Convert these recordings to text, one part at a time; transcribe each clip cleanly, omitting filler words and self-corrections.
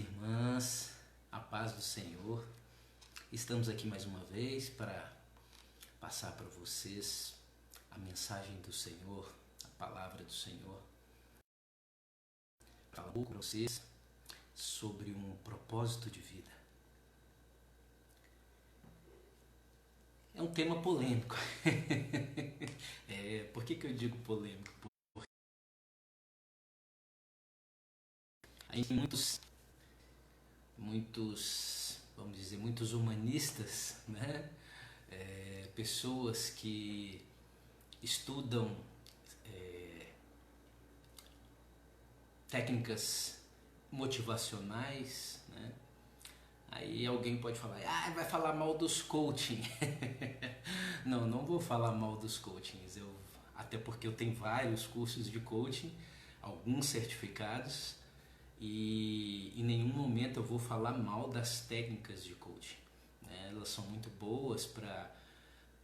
irmãs, a paz do Senhor. Estamos aqui mais uma vez para passar para vocês a mensagem do Senhor, a palavra do Senhor. Falar um pouco para vocês sobre um propósito de vida. É um tema polêmico. Por que eu digo polêmico? Porque a gente tem muitos humanistas, né? Pessoas que estudam técnicas motivacionais, né? Aí alguém pode falar, vai falar mal dos coaching. Não vou falar mal dos coachings, até porque eu tenho vários cursos de coaching, alguns certificados, e em nenhum momento eu vou falar mal das técnicas de coaching, né? Elas são muito boas para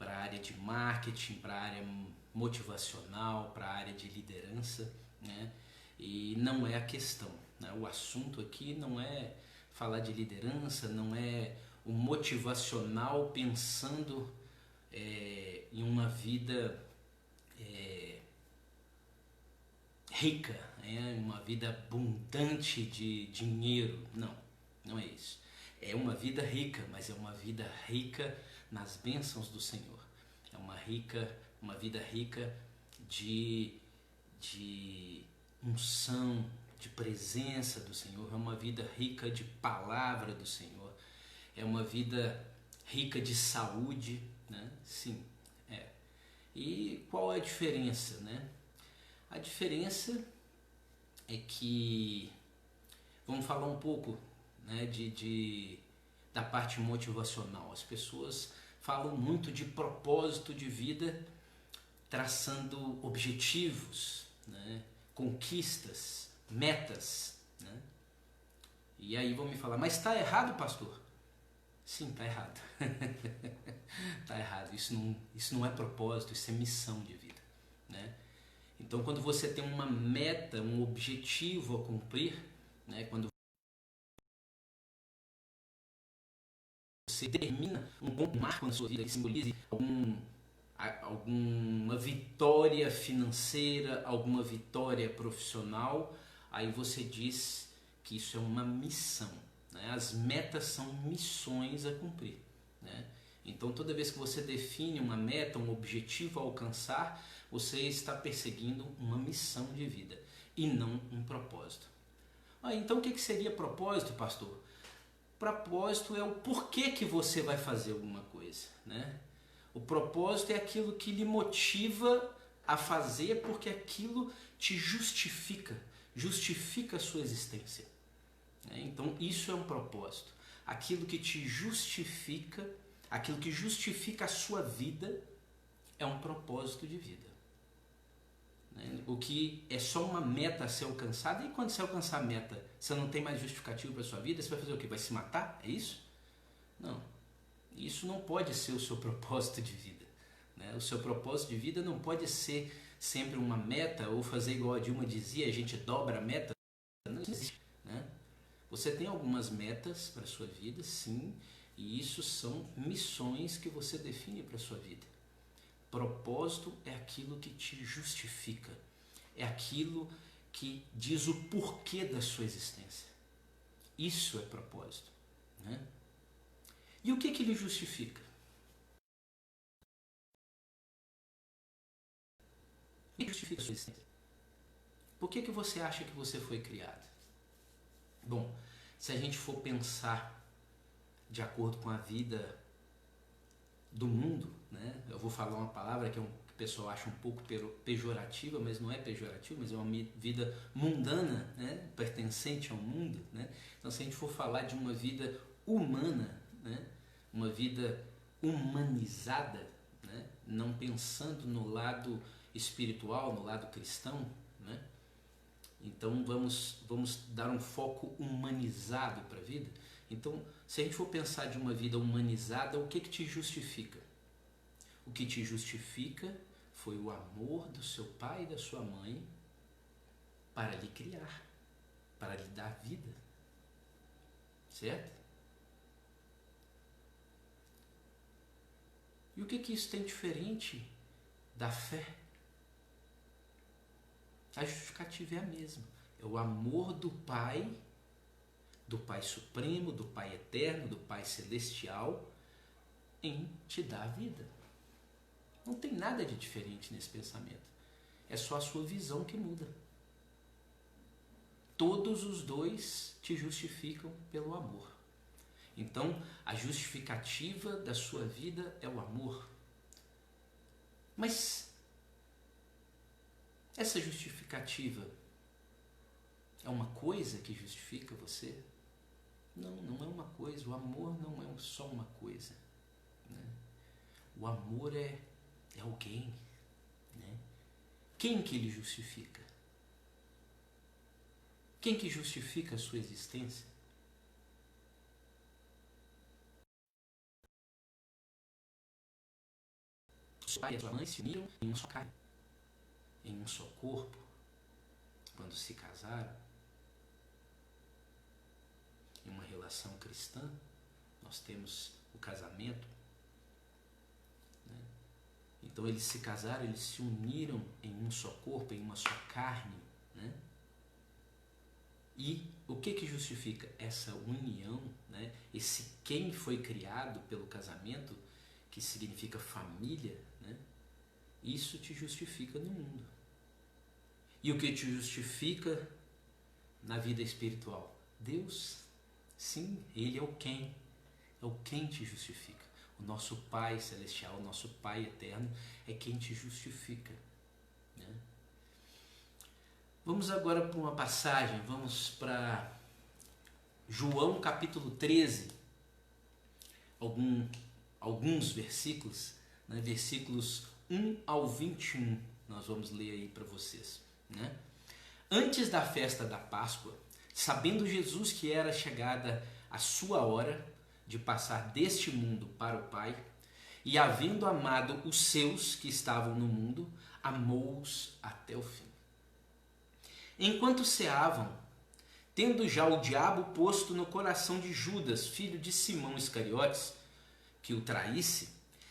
a área de marketing, para a área motivacional, para a área de liderança, né? E não é a questão, né? O assunto aqui não é falar de liderança, não é o motivacional pensando em uma vida rica, uma vida abundante de dinheiro. Não é isso. É uma vida rica, mas é uma vida rica nas bênçãos do Senhor. É uma vida rica de unção, de presença do Senhor. É uma vida rica de palavra do Senhor. É uma vida rica de saúde, né? Sim, é. E qual é a diferença, né? A diferença é que, vamos falar um pouco, né, da parte motivacional. As pessoas falam muito de propósito de vida, traçando objetivos, né, conquistas, metas, né? E aí vão me falar, mas está errado, pastor? Sim, está errado. Está errado. Isso não é propósito, isso é missão de vida, né? Então, quando você tem uma meta, um objetivo a cumprir, né, quando você determina um ponto marco na sua vida que simbolize alguma vitória financeira, alguma vitória profissional, aí você diz que isso é uma missão, né? As metas são missões a cumprir, né? Então, toda vez que você define uma meta, um objetivo a alcançar, você está perseguindo uma missão de vida e não um propósito. Então, o que seria propósito, pastor? Propósito é o porquê que você vai fazer alguma coisa, né? O propósito é aquilo que lhe motiva a fazer porque aquilo te justifica a sua existência, né? Então, isso é um propósito. Aquilo que te justifica, aquilo que justifica a sua vida é um propósito de vida. O que é só uma meta a ser alcançada, e quando você alcançar a meta, você não tem mais justificativo para a sua vida, você vai fazer o quê? Vai se matar? É isso? Não. Isso não pode ser o seu propósito de vida, né? O seu propósito de vida não pode ser sempre uma meta, ou fazer igual a Dilma dizia, a gente dobra a meta. Não existe, né? Você tem algumas metas para a sua vida, sim, e isso são missões que você define para a sua vida. Propósito é aquilo que te justifica, é aquilo que diz o porquê da sua existência. Isso é propósito, né? E o que lhe justifica? O que justifica a sua existência? Por que você acha que você foi criado? Bom, se a gente for pensar de acordo com a vida do mundo, né? Eu vou falar uma palavra que o pessoal acha um pouco pejorativa, mas não é pejorativa, mas é uma vida mundana, né? Pertencente ao mundo, né? Então, se a gente for falar de uma vida humana, né? Uma vida humanizada, né? Não pensando no lado espiritual, no lado cristão, né? Então vamos dar um foco humanizado para a vida. Então, se a gente for pensar de uma vida humanizada, o que te justifica? O que te justifica foi o amor do seu pai e da sua mãe para lhe criar, para lhe dar vida. certo? E o que isso tem diferente da fé? A justificativa é a mesma. É o amor do Pai Supremo, do Pai Eterno, do Pai Celestial, em te dar a vida. Não tem nada de diferente nesse pensamento. É só a sua visão que muda. Todos os dois te justificam pelo amor. Então, a justificativa da sua vida é o amor. Mas essa justificativa é uma coisa que justifica você? Não, não é uma coisa. O amor não é só uma coisa, né? O amor é alguém, né? Quem que ele justifica? Quem que justifica a sua existência? Seu pai e a sua mãe se uniram em uma só carne, em um só corpo, quando se casaram. Em uma relação cristã, nós temos o casamento, né? Então eles se casaram, eles se uniram em um só corpo, em uma só carne, né? E o que justifica essa união, né? Esse quem foi criado pelo casamento, que significa família, né? Isso te justifica no mundo. E o que te justifica na vida espiritual? Deus. Sim, Ele é o quem te justifica. O nosso Pai Celestial, o nosso Pai Eterno é quem te justifica, né? Vamos agora para uma passagem, vamos para João capítulo 13, alguns versículos, né? Versículos 1 ao 21, nós vamos ler aí para vocês, né? Antes da festa da Páscoa, sabendo Jesus que era chegada a sua hora de passar deste mundo para o Pai, e havendo amado os seus que estavam no mundo, amou-os até o fim. Enquanto ceavam, tendo já o diabo posto no coração de Judas, filho de Simão Iscariotes, que o traísse,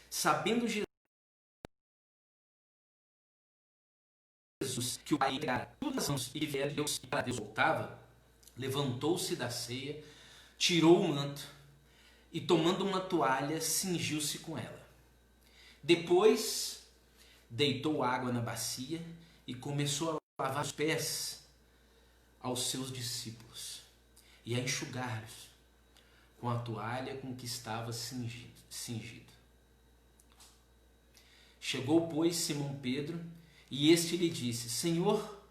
sabendo Jesus que o Pai entregara todas as mãos e que viera Deus e para Deus voltava, levantou-se da ceia, tirou o manto e, tomando uma toalha, cingiu-se com ela. Depois, deitou água na bacia e começou a lavar os pés aos seus discípulos e a enxugar-lhes com a toalha com que estava cingido. Chegou, pois, Simão Pedro, e este lhe disse: Senhor,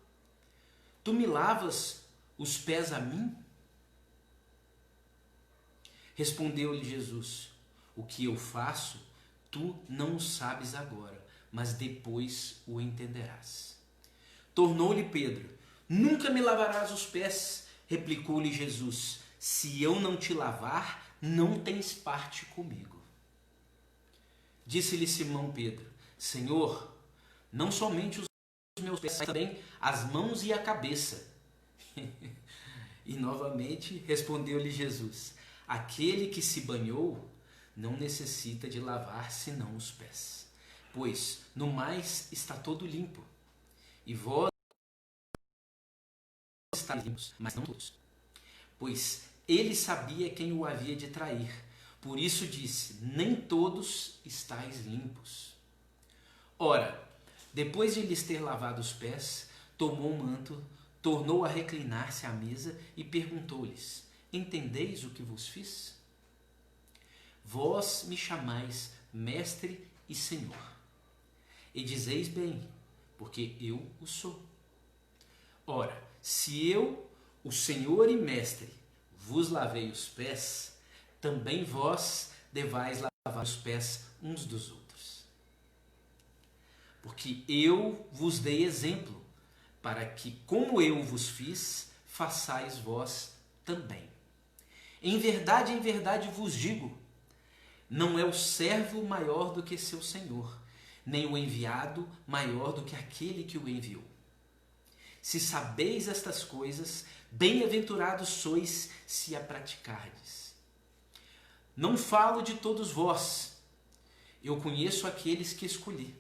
tu me lavas os pés a mim? Respondeu-lhe Jesus: o que eu faço, tu não o sabes agora, mas depois o entenderás. Tornou-lhe Pedro: nunca me lavarás os pés. Replicou-lhe Jesus: se eu não te lavar, não tens parte comigo. Disse-lhe Simão Pedro: Senhor, não somente os meus pés, mas também as mãos e a cabeça. E novamente respondeu-lhe Jesus: aquele que se banhou não necessita de lavar senão os pés, pois no mais está todo limpo. E vós estáis limpos, mas não todos. Pois ele sabia quem o havia de trair. Por isso disse: nem todos estáis limpos. Ora, depois de lhes ter lavado os pés, tomou o manto, tornou a reclinar-se à mesa e perguntou-lhes: entendeis o que vos fiz? Vós me chamais mestre e senhor, e dizeis bem, porque eu o sou. Ora, se eu, o senhor e mestre, vos lavei os pés, também vós devais lavar os pés uns dos outros. Porque eu vos dei exemplo, para que, como eu vos fiz, façais vós também. Em verdade vos digo, não é o servo maior do que seu senhor, nem o enviado maior do que aquele que o enviou. Se sabeis estas coisas, bem-aventurados sois se a praticardes. Não falo de todos vós, eu conheço aqueles que escolhi.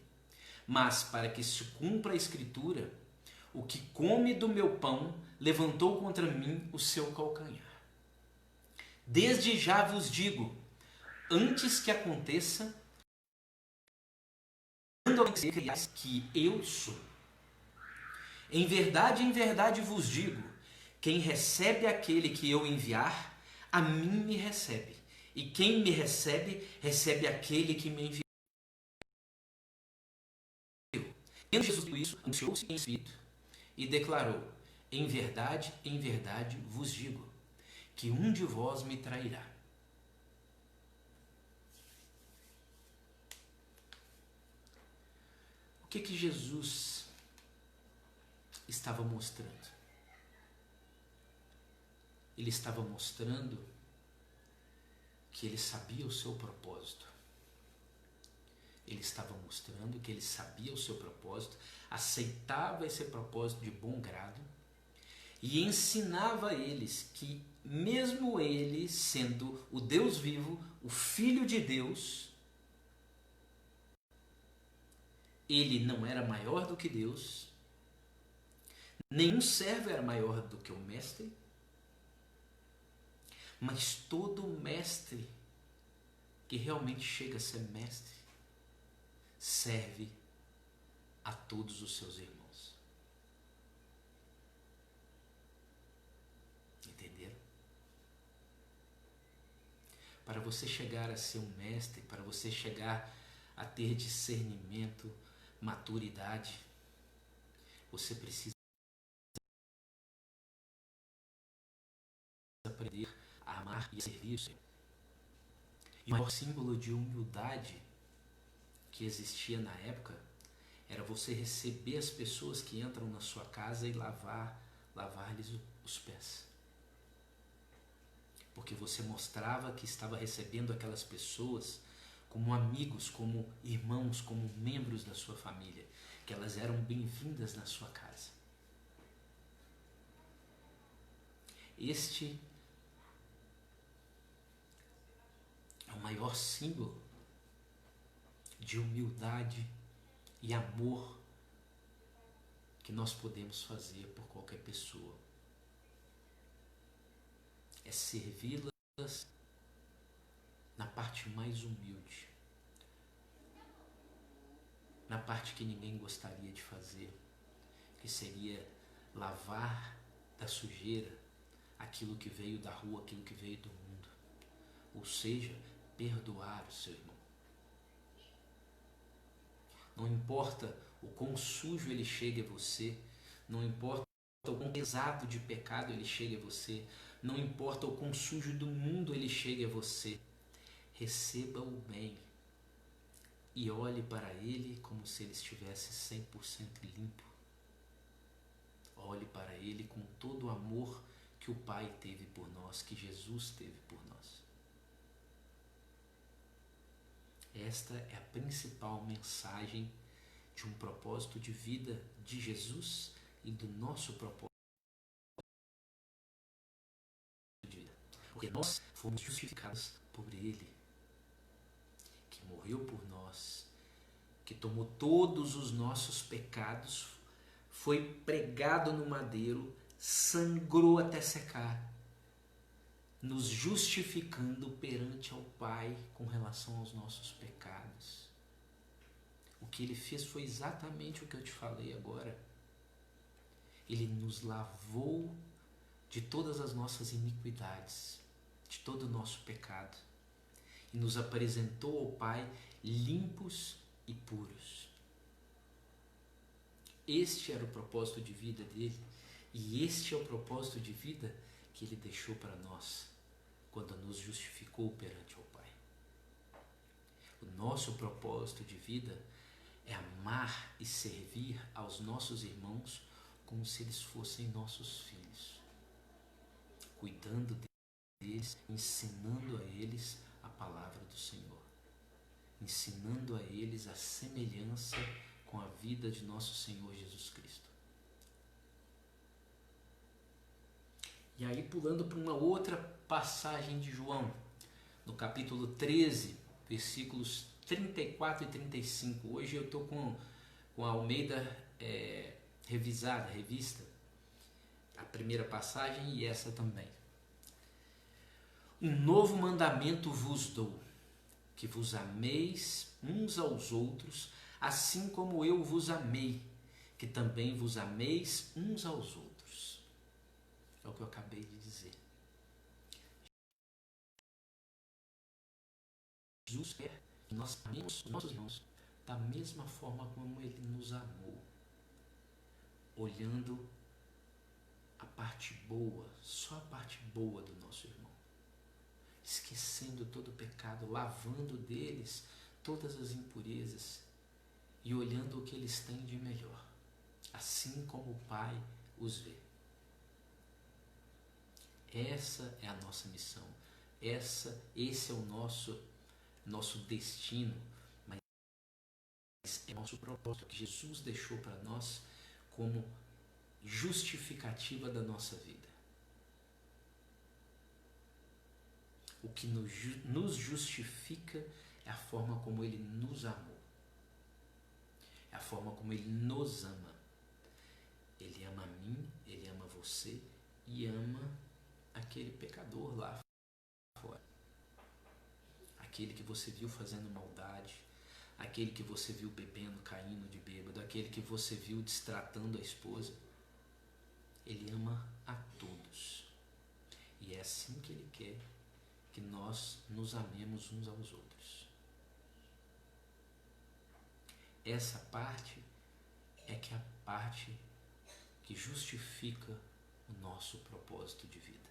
Mas para que se cumpra a Escritura, o que come do meu pão levantou contra mim o seu calcanhar. Desde já vos digo, antes que aconteça, que eu sou. Em verdade vos digo, quem recebe aquele que eu enviar, a mim me recebe. E quem me recebe, recebe aquele que me enviou. Tendo Jesus dito isso, anunciou-se em espírito e declarou, em verdade vos digo, que um de vós me trairá. O que Jesus estava mostrando? Ele estava mostrando que ele sabia o seu propósito. Ele estava mostrando que ele sabia o seu propósito, aceitava esse propósito de bom grado e ensinava a eles que, mesmo ele sendo o Deus vivo, o Filho de Deus, ele não era maior do que Deus, nenhum servo era maior do que o mestre, mas todo mestre que realmente chega a ser mestre serve a todos os seus irmãos. Entenderam? Para você chegar a ser um mestre, para você chegar a ter discernimento, maturidade, você precisa aprender a amar e a servir o Senhor. E o maior símbolo de humildade que existia na época era você receber as pessoas que entram na sua casa e lavar-lhes os pés. Porque você mostrava que estava recebendo aquelas pessoas como amigos, como irmãos, como membros da sua família, que elas eram bem-vindas na sua casa. Este é o maior símbolo de humildade e amor que nós podemos fazer por qualquer pessoa. É servi-las na parte mais humilde, na parte que ninguém gostaria de fazer, que seria lavar da sujeira aquilo que veio da rua, aquilo que veio do mundo. Ou seja, perdoar o seu irmão. Não importa o quão sujo ele chegue a você, não importa o quão pesado de pecado ele chegue a você, não importa o quão sujo do mundo ele chegue a você, receba-o bem e olhe para ele como se ele estivesse 100% limpo. Olhe para ele com todo o amor que o Pai teve por nós, que Jesus teve por nós. Esta é a principal mensagem de um propósito de vida de Jesus e do nosso propósito de vida. Porque nós fomos justificados por Ele, que morreu por nós, que tomou todos os nossos pecados, foi pregado no madeiro, sangrou até secar, nos justificando perante ao Pai com relação aos nossos pecados. O que ele fez foi exatamente o que eu te falei agora. Ele nos lavou de todas as nossas iniquidades, de todo o nosso pecado, e nos apresentou ao Pai limpos e puros. Este era o propósito de vida dele, e este é o propósito de vida que ele deixou para nós quando nos justificou perante ao Pai. O nosso propósito de vida é amar e servir aos nossos irmãos como se eles fossem nossos filhos, cuidando deles, ensinando a eles a palavra do Senhor, ensinando a eles a semelhança com a vida de nosso Senhor Jesus Cristo. E aí, pulando para uma outra passagem de João, no capítulo 13, versículos 34 e 35. Hoje eu estou com a Almeida revisada, revista, a primeira passagem e essa também. Um novo mandamento vos dou, que vos ameis uns aos outros, assim como eu vos amei, que também vos ameis uns aos outros. É o que eu acabei de dizer. Jesus quer que nós amemos os nossos irmãos da mesma forma como Ele nos amou, olhando a parte boa, só a parte boa do nosso irmão, esquecendo todo o pecado, lavando deles todas as impurezas e olhando o que eles têm de melhor, assim como o Pai os vê. Essa é a nossa missão, esse é o nosso destino, mas é o nosso propósito que Jesus deixou para nós como justificativa da nossa vida. O que nos justifica é a forma como Ele nos amou, é a forma como Ele nos ama. Ele ama a mim, Ele ama você e ama aquele pecador lá fora. Aquele que você viu fazendo maldade, aquele que você viu bebendo, caindo de bêbado, aquele que você viu destratando a esposa. Ele ama a todos. E é assim que Ele quer que nós nos amemos uns aos outros. Essa parte é que é a parte que justifica o nosso propósito de vida,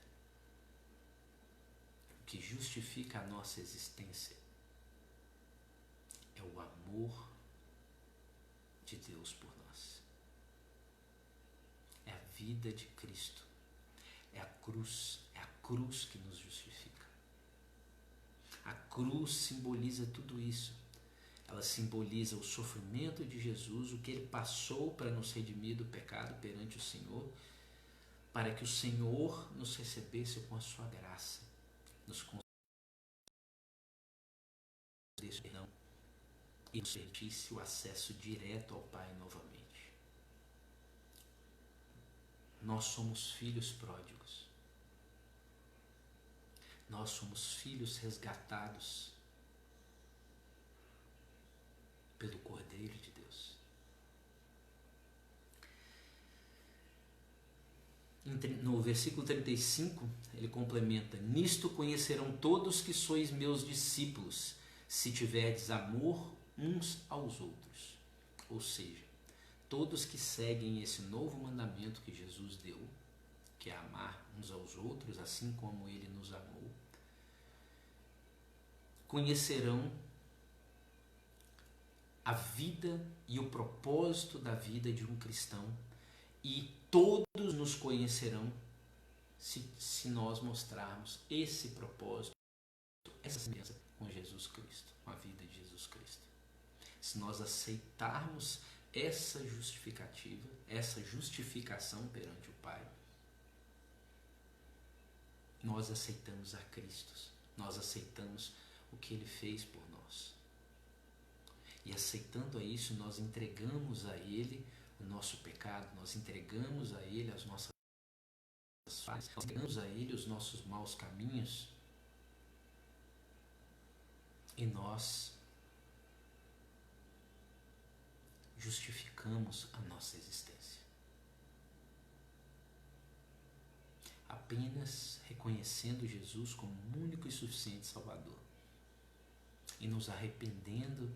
o que justifica a nossa existência é o amor de Deus por nós, é a vida de Cristo, é a cruz que nos justifica. A cruz simboliza tudo isso. Ela simboliza o sofrimento de Jesus, o que Ele passou para nos redimir do pecado perante o Senhor, para que o Senhor nos recebesse com a sua graça, nos concedesse perdão e nos permitisse o acesso direto ao Pai novamente. Nós somos filhos pródigos. Nós somos filhos resgatados pelo Cordeiro de Deus. No versículo 35, ele complementa: nisto conhecerão todos que sois meus discípulos, se tiverdes amor uns aos outros. Ou seja, todos que seguem esse novo mandamento que Jesus deu, que é amar uns aos outros, assim como Ele nos amou, conhecerão a vida e o propósito da vida de um cristão, e todos nos conhecerão se nós mostrarmos esse propósito, essa semelhança com Jesus Cristo, com a vida de Jesus Cristo. Se nós aceitarmos essa justificativa, essa justificação perante o Pai, nós aceitamos a Cristo, nós aceitamos o que Ele fez por nós. E aceitando a isso, nós entregamos a Ele o nosso pecado, nós entregamos a Ele as nossas falhas, nós entregamos a Ele os nossos maus caminhos, e nós justificamos a nossa existência. Apenas reconhecendo Jesus como único e suficiente Salvador e nos arrependendo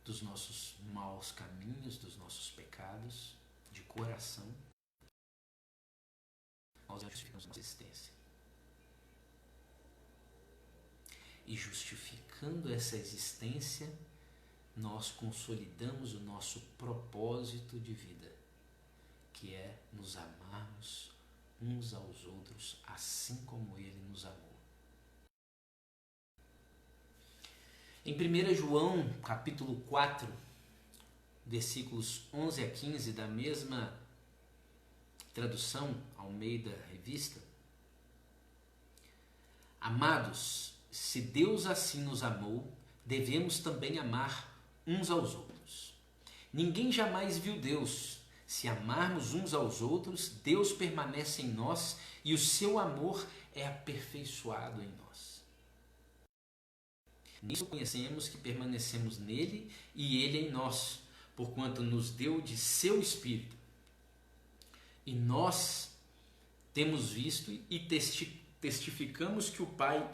dos nossos maus caminhos, dos nossos pecados, de coração, nós justificamos nossa existência. E justificando essa existência, nós consolidamos o nosso propósito de vida, que é nos amarmos uns aos outros, assim como Ele nos amou. Em 1 João, capítulo 4, versículos 11 a 15, da mesma tradução, Almeida Revista, Amados, se Deus assim nos amou, devemos também amar uns aos outros. Ninguém jamais viu Deus. Se amarmos uns aos outros, Deus permanece em nós e o seu amor é aperfeiçoado em nós. Nisso conhecemos que permanecemos nele e ele em nós, porquanto nos deu de seu Espírito. E nós temos visto e testificamos que o Pai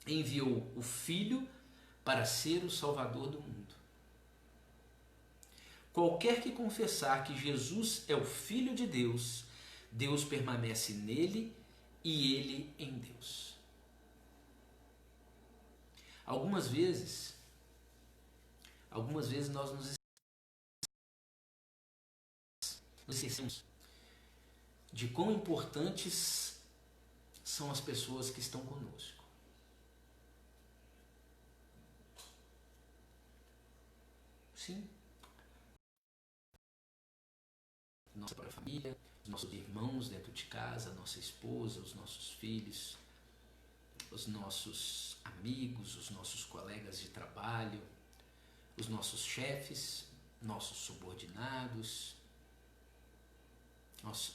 enviou o Filho para ser o Salvador do mundo. Qualquer que confessar que Jesus é o Filho de Deus, Deus permanece nele e ele em Deus. Algumas vezes nós nos esquecemos de quão importantes são as pessoas que estão conosco. Sim. Nossa própria família, os nossos irmãos dentro de casa, a nossa esposa, os nossos filhos, os nossos amigos, os nossos colegas de trabalho, os nossos chefes, nossos subordinados,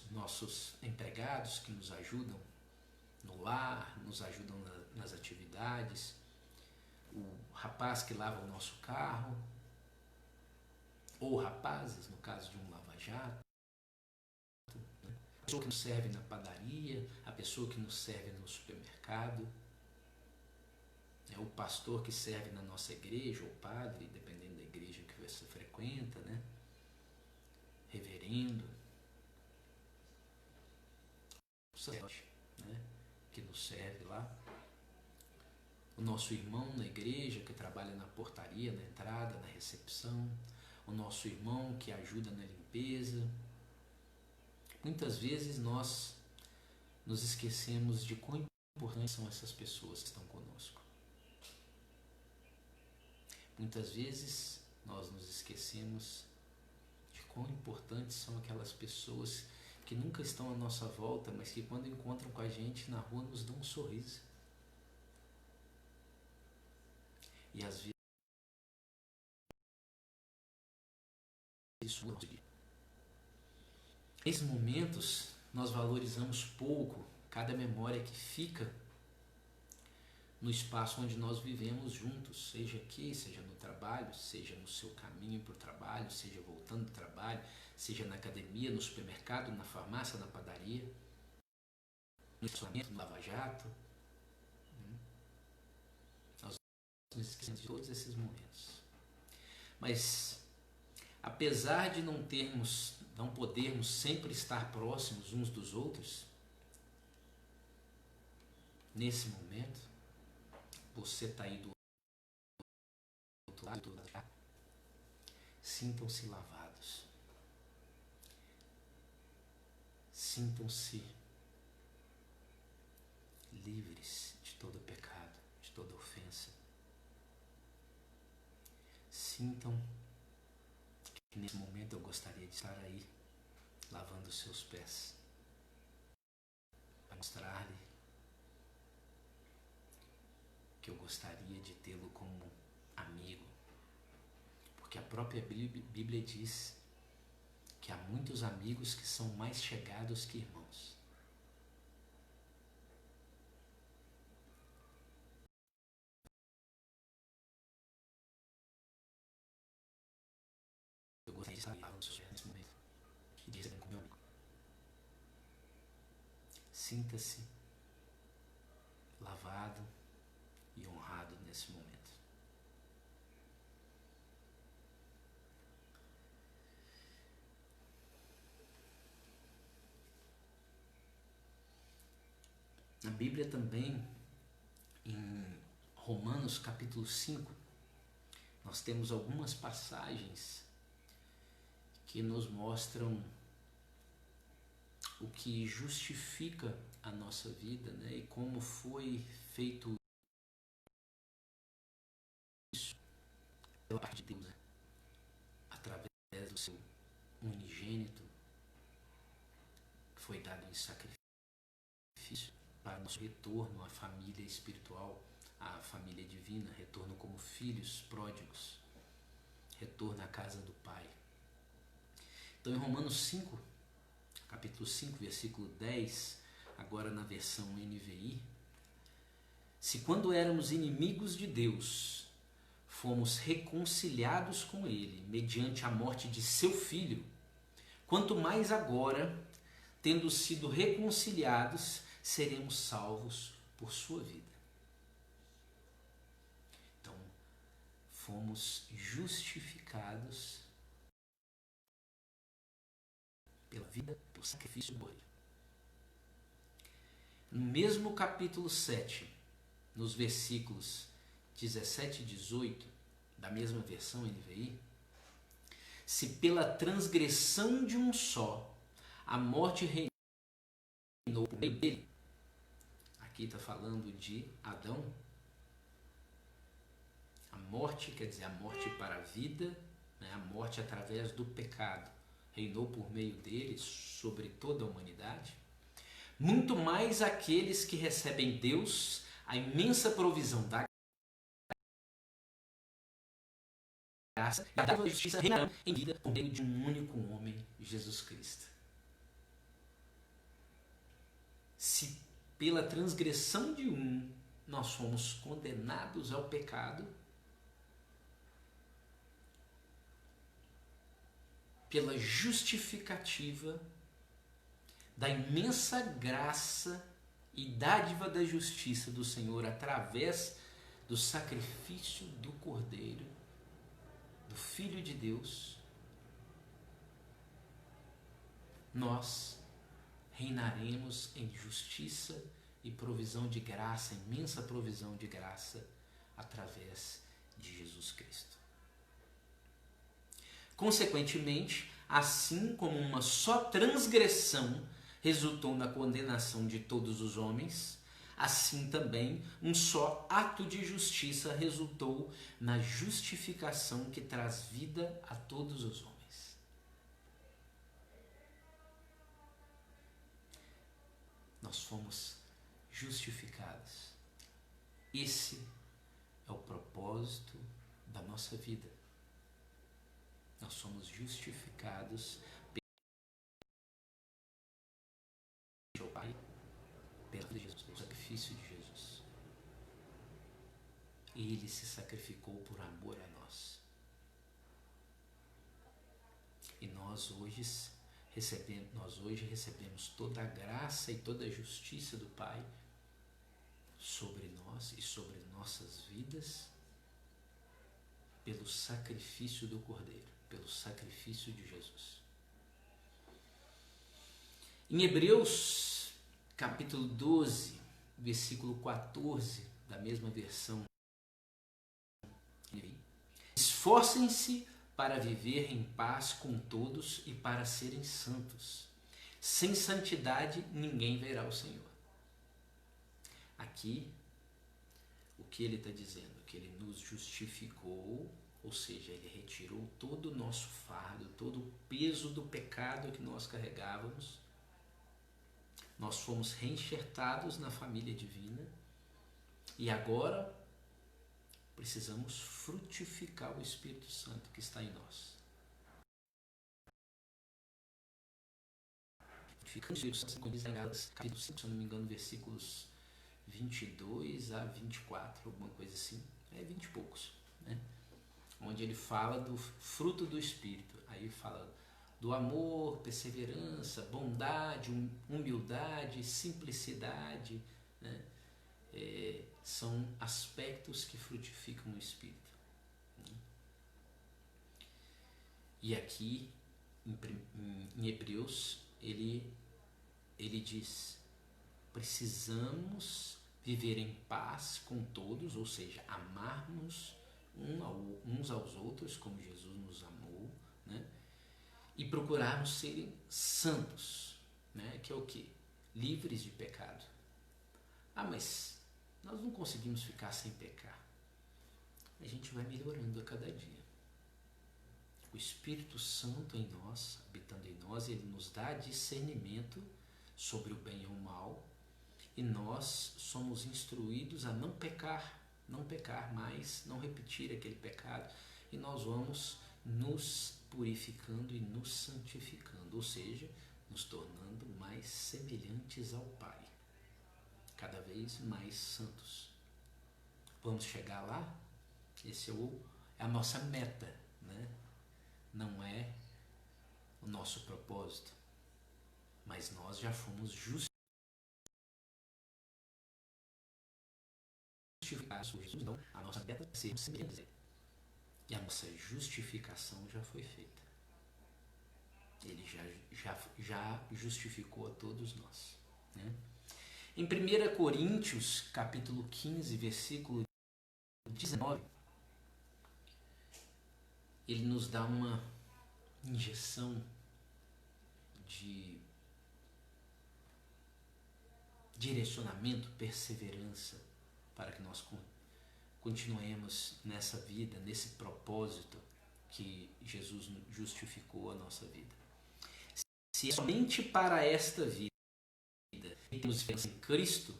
nossos empregados que nos ajudam no lar, nos ajudam nas atividades, o rapaz que lava o nosso carro, ou rapazes, no caso de um lava-jato, a pessoa que nos serve na padaria, a pessoa que nos serve no supermercado, o pastor que serve na nossa igreja, ou padre, dependendo da igreja que você frequenta, né? Reverendo, o sacerdote, né? Que nos serve lá, o nosso irmão na igreja que trabalha na portaria, na entrada, na recepção, o nosso irmão que ajuda na limpeza. Muitas vezes nós nos esquecemos de quão importantes são essas pessoas que estão conosco. Muitas vezes nós nos esquecemos de quão importantes são aquelas pessoas que nunca estão à nossa volta, mas que quando encontram com a gente na rua nos dão um sorriso. E às vezes isso não é. Nesses momentos nós valorizamos pouco cada memória que fica no espaço onde nós vivemos juntos, seja aqui, seja no trabalho, seja no seu caminho para o trabalho, seja voltando do trabalho, seja na academia, no supermercado, na farmácia, na padaria, no estacionamento, no lava-jato. Nós nos esquecemos de todos esses momentos. Mas, apesar de não podermos sempre estar próximos uns dos outros, nesse momento, você está aí do outro lado, sintam-se lavados, sintam-se livres de todo pecado, de toda ofensa. Sintam que nesse momento eu gostaria de estar aí, lavando os seus pés, para mostrar-lhe que eu gostaria de tê-lo como amigo, porque a própria Bíblia diz que há muitos amigos que são mais chegados que irmãos. Eu gostaria de estar lavando os seus pés nesse momento e dizer com meu amigo: sinta-se lavado e honrado nesse momento. Na Bíblia também, em Romanos capítulo 5, nós temos algumas passagens que nos mostram o que justifica a nossa vida, né? E como foi feito isso pela parte de Deus, né? Através do seu unigênito, que foi dado em sacrifício para o nosso retorno à família espiritual, à família divina, retorno como filhos pródigos, retorno à casa do Pai. Então, em Romanos 5, capítulo 5, versículo 10, agora na versão NVI, se quando éramos inimigos de Deus, fomos reconciliados com Ele mediante a morte de seu Filho, quanto mais agora, tendo sido reconciliados, seremos salvos por sua vida. Então, fomos justificados pela vida, pelo sacrifício do Cordeiro. No mesmo capítulo 7, nos versículos 17 e 18, da mesma versão NVI, se pela transgressão de um só a morte reinou por meio dele, aqui está falando de Adão, a morte, quer dizer, a morte para a vida, né, a morte através do pecado, reinou por meio dele sobre toda a humanidade, muito mais aqueles que recebem Deus, a imensa provisão da graça e da justiça reinarão em vida por meio de um único homem, Jesus Cristo. Se pela transgressão de um nós fomos condenados ao pecado, pela justificativa da imensa graça e dádiva da justiça do Senhor através do sacrifício do Cordeiro, do Filho de Deus, nós reinaremos em justiça e provisão de graça, imensa provisão de graça através de Jesus Cristo. Consequentemente, assim como uma só transgressão resultou na condenação de todos os homens, assim também um só ato de justiça resultou na justificação que traz vida a todos os homens. Nós fomos justificados. Esse é o propósito da nossa vida. Nós somos justificados pelo Pai, pelo sacrifício de Jesus. E Ele se sacrificou por amor a nós. E nós hoje recebemos toda a graça e toda a justiça do Pai sobre nós e sobre nossas vidas pelo sacrifício do Cordeiro, pelo sacrifício de Jesus. Em Hebreus, capítulo 12, versículo 14, da mesma versão, esforcem-se para viver em paz com todos e para serem santos. Sem santidade, ninguém verá o Senhor. Aqui, o que ele está dizendo? Que ele nos justificou, ou seja, ele retirou todo o nosso fardo, todo o peso do pecado que nós carregávamos. Nós fomos reenxertados na família divina e agora precisamos frutificar o Espírito Santo que está em nós. Frutificando o Espírito Santo, como diz em Gálatas, capítulo 5, se eu não me engano, versículos 22 a 24, alguma coisa assim, 20 e poucos, né? Onde ele fala do fruto do Espírito, aí fala do amor, perseverança, bondade, humildade, simplicidade, né? São aspectos que frutificam no Espírito. E aqui, em Hebreus, ele diz, precisamos viver em paz com todos, ou seja, amarmos uns aos outros, como Jesus nos amou, né? E procurarmos serem santos, né? Que é o quê? Livres de pecado. Mas nós não conseguimos ficar sem pecar. A gente vai melhorando a cada dia. O Espírito Santo em nós, habitando em nós, ele nos dá discernimento sobre o bem e o mal, e nós somos instruídos a não pecar mais, não repetir aquele pecado, e nós vamos nos purificando e nos santificando, ou seja, nos tornando mais semelhantes ao Pai, cada vez mais santos. Vamos chegar lá? Esse é a nossa meta, né? Não é o nosso propósito, mas nós já fomos justificados por Jesus. Então, a nossa meta é ser semelhantes a Ele. E a nossa justificação já foi feita. Ele já justificou a todos nós, né? Em 1 Coríntios, capítulo 15, versículo 19, ele nos dá uma injeção de direcionamento, perseverança, para que nós continuemos nessa vida, nesse propósito que Jesus justificou a nossa vida. Se é somente para esta vida temos esperança em Cristo,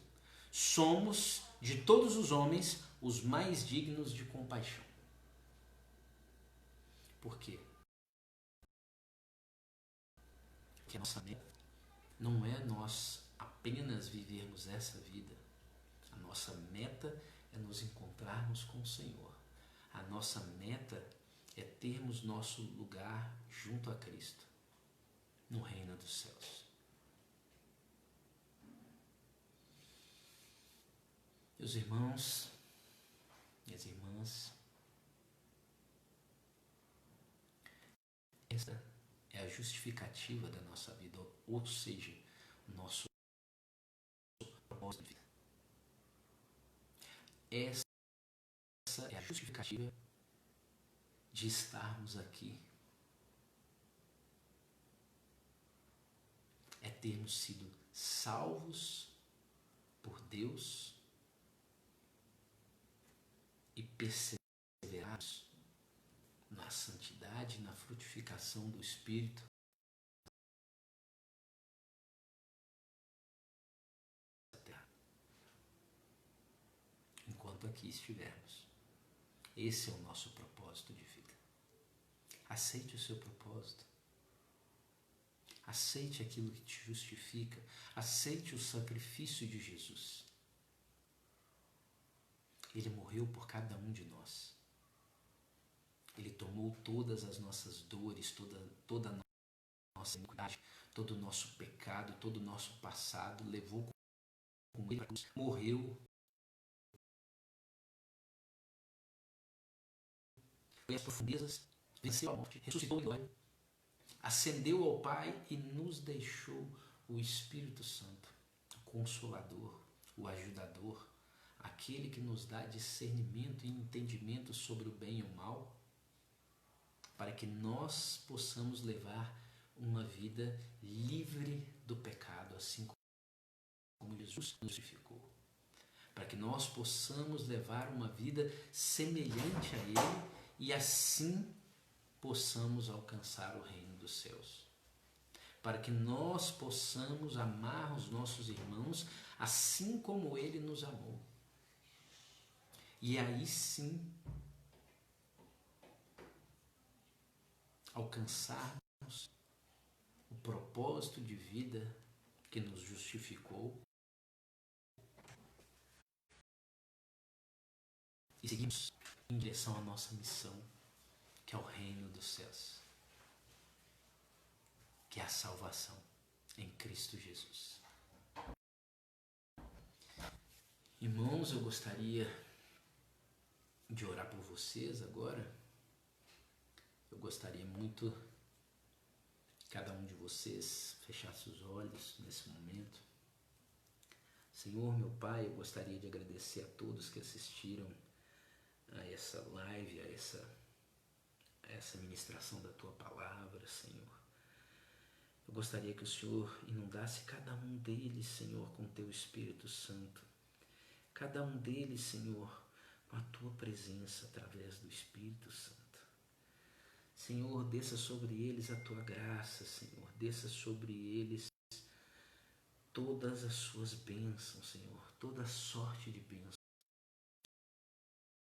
somos, de todos os homens, os mais dignos de compaixão. Por quê? Porque a nossa meta não é nós apenas vivermos essa vida. A nossa meta é nos encontrarmos com o Senhor. A nossa meta é termos nosso lugar junto a Cristo, no reino dos céus. Meus irmãos, minhas irmãs, esta é a justificativa da nossa vida, ou seja, o nosso propósito de vida. Essa é a justificativa de estarmos aqui. É termos sido salvos por Deus e perseverarmos na santidade, na frutificação do Espírito, enquanto aqui estivermos. Esse é o nosso propósito de vida. Aceite o seu propósito. Aceite aquilo que te justifica. Aceite o sacrifício de Jesus. Ele morreu por cada um de nós. Ele tomou todas as nossas dores, toda a nossa iniquidade, todo o nosso pecado, todo o nosso passado, levou com ele, morreu. Foi às profundezas, venceu a morte, ressuscitou em glória, ascendeu ao Pai e nos deixou o Espírito Santo, o Consolador, o Ajudador, aquele que nos dá discernimento e entendimento sobre o bem e o mal, para que nós possamos levar uma vida livre do pecado, assim como Ele nos justificou. Para que nós possamos levar uma vida semelhante a Ele e assim possamos alcançar o reino dos céus. Para que nós possamos amar os nossos irmãos assim como Ele nos amou. E aí sim alcançarmos o propósito de vida que nos justificou e seguimos em direção à nossa missão, que é o reino dos céus, que é a salvação em Cristo Jesus. Irmãos, eu gostaria de orar por vocês agora. Eu gostaria muito que cada um de vocês fechasse os olhos nesse momento. Senhor, meu Pai, eu gostaria de agradecer a todos que assistiram a essa live, a essa ministração da Tua Palavra, Senhor. Eu gostaria que o Senhor inundasse cada um deles, Senhor, com Teu Espírito Santo. Cada um deles, Senhor, com a Tua presença através do Espírito Santo. Senhor, desça sobre eles a Tua graça, Senhor. Desça sobre eles todas as suas bênçãos, Senhor, toda sorte de bênçãos,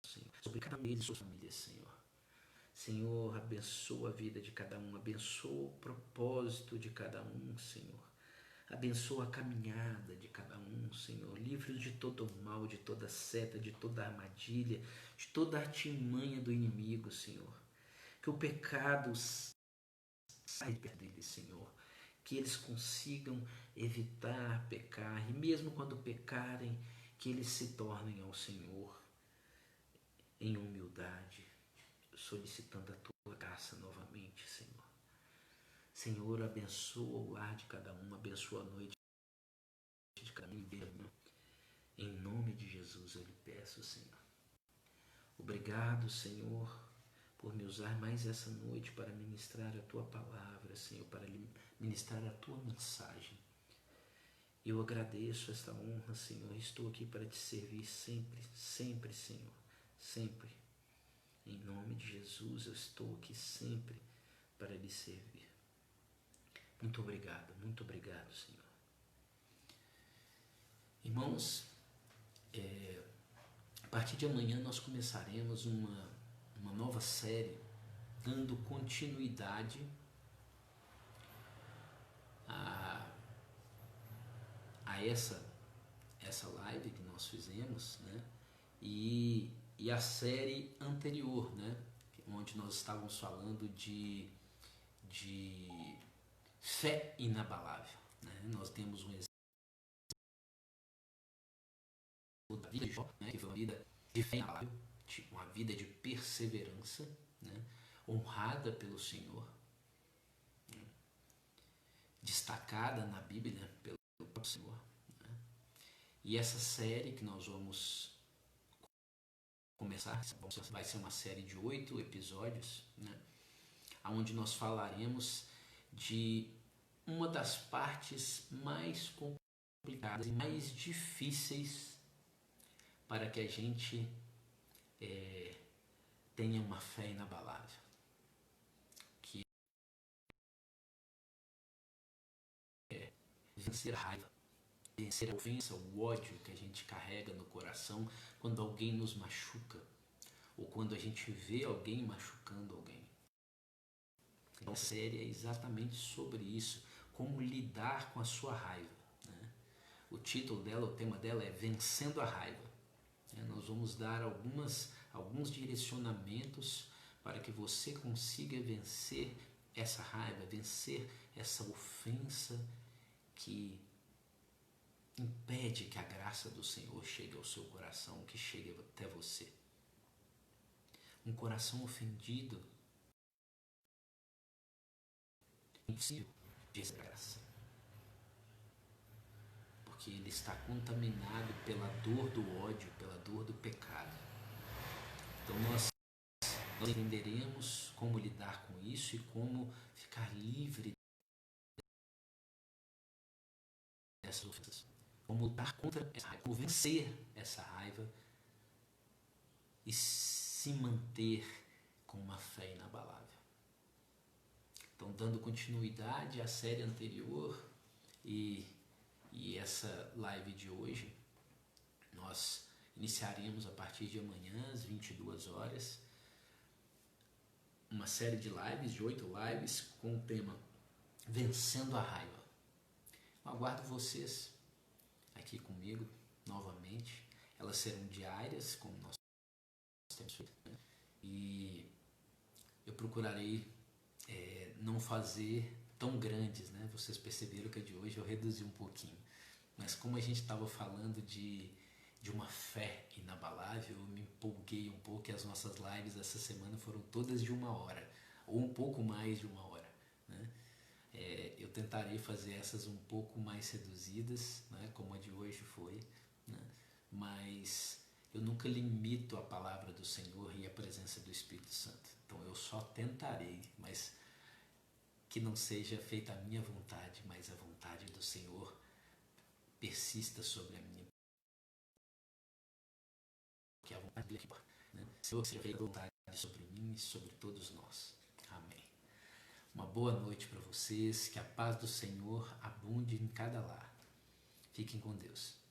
Senhor, sobre cada um deles e suas famílias, Senhor. Senhor, abençoa a vida de cada um, abençoa o propósito de cada um, Senhor. Abençoa a caminhada de cada um, Senhor. Livre-os de todo o mal, de toda seta, de toda armadilha, de toda artimanha do inimigo, Senhor. Que o pecado saia de perto deles, Senhor. Que eles consigam evitar pecar, e mesmo quando pecarem, que eles se tornem ao Senhor em humildade, solicitando a tua graça novamente, Senhor. Senhor, abençoa o lar de cada um, abençoa a noite de cada um. Em nome de Jesus eu lhe peço, Senhor. Obrigado, Senhor, por me usar mais essa noite para ministrar a tua palavra, Senhor, para ministrar a tua mensagem. Eu agradeço esta honra, Senhor. Estou aqui para te servir sempre, sempre, Senhor, sempre. Em nome de Jesus eu estou aqui sempre para lhe servir. Muito obrigado, Senhor. Irmãos, a partir de amanhã nós começaremos uma nova série, dando continuidade a essa live que nós fizemos, né? E a série anterior, né? Onde nós estávamos falando de fé inabalável, né? Nós temos um exemplo da vida de Jó, né? Que foi uma vida de fé inabalável, uma vida de perseverança, né? Honrada pelo Senhor, né? Destacada na Bíblia pelo próprio Senhor, né? E essa série que nós vamos começar, vai ser uma série de 8 episódios, né? Onde nós falaremos de uma das partes mais complicadas e mais difíceis para que a gente tenha uma fé inabalável, que é vencer a raiva, vencer a ofensa, o ódio que a gente carrega no coração quando alguém nos machuca ou quando a gente vê alguém machucando alguém. Então, a série é exatamente sobre isso, como lidar com a sua raiva, né? O título dela, o tema dela é Vencendo a Raiva. Nós vamos dar alguns direcionamentos para que você consiga vencer essa raiva, vencer essa ofensa que impede que a graça do Senhor chegue ao seu coração, que chegue até você. Um coração ofendido é impossível de receber graça, porque ele está contaminado pela dor do ódio, pela dor do pecado. Então nós entenderemos como lidar com isso e como ficar livre dessas ofensas, como lutar contra essa raiva, como vencer essa raiva e se manter com uma fé inabalável. Então, dando continuidade à série anterior e essa live de hoje, nós iniciaremos a partir de amanhã às 22 horas uma série de lives, de 8 lives, com o tema Vencendo a Raiva. Eu aguardo vocês aqui comigo novamente. Elas serão diárias, como nós temos feito, né? E eu procurarei não fazer tão grandes, né? Vocês perceberam que a de hoje eu reduzi um pouquinho. Mas como a gente estava falando de uma fé inabalável, eu me empolguei um pouco e as nossas lives essa semana foram todas de 1 hora, ou um pouco mais de 1 hora, né? Eu tentarei fazer essas um pouco mais reduzidas, né? Como a de hoje foi, né? Mas eu nunca limito a palavra do Senhor e a presença do Espírito Santo. Então eu só tentarei, mas que não seja feita a minha vontade, mas a vontade do Senhor persista sobre a minha. Que a vontade dele, né? Senhor, seja feita a vontade sobre mim e sobre todos nós. Amém. Uma boa noite para vocês, que a paz do Senhor abunde em cada lar. Fiquem com Deus.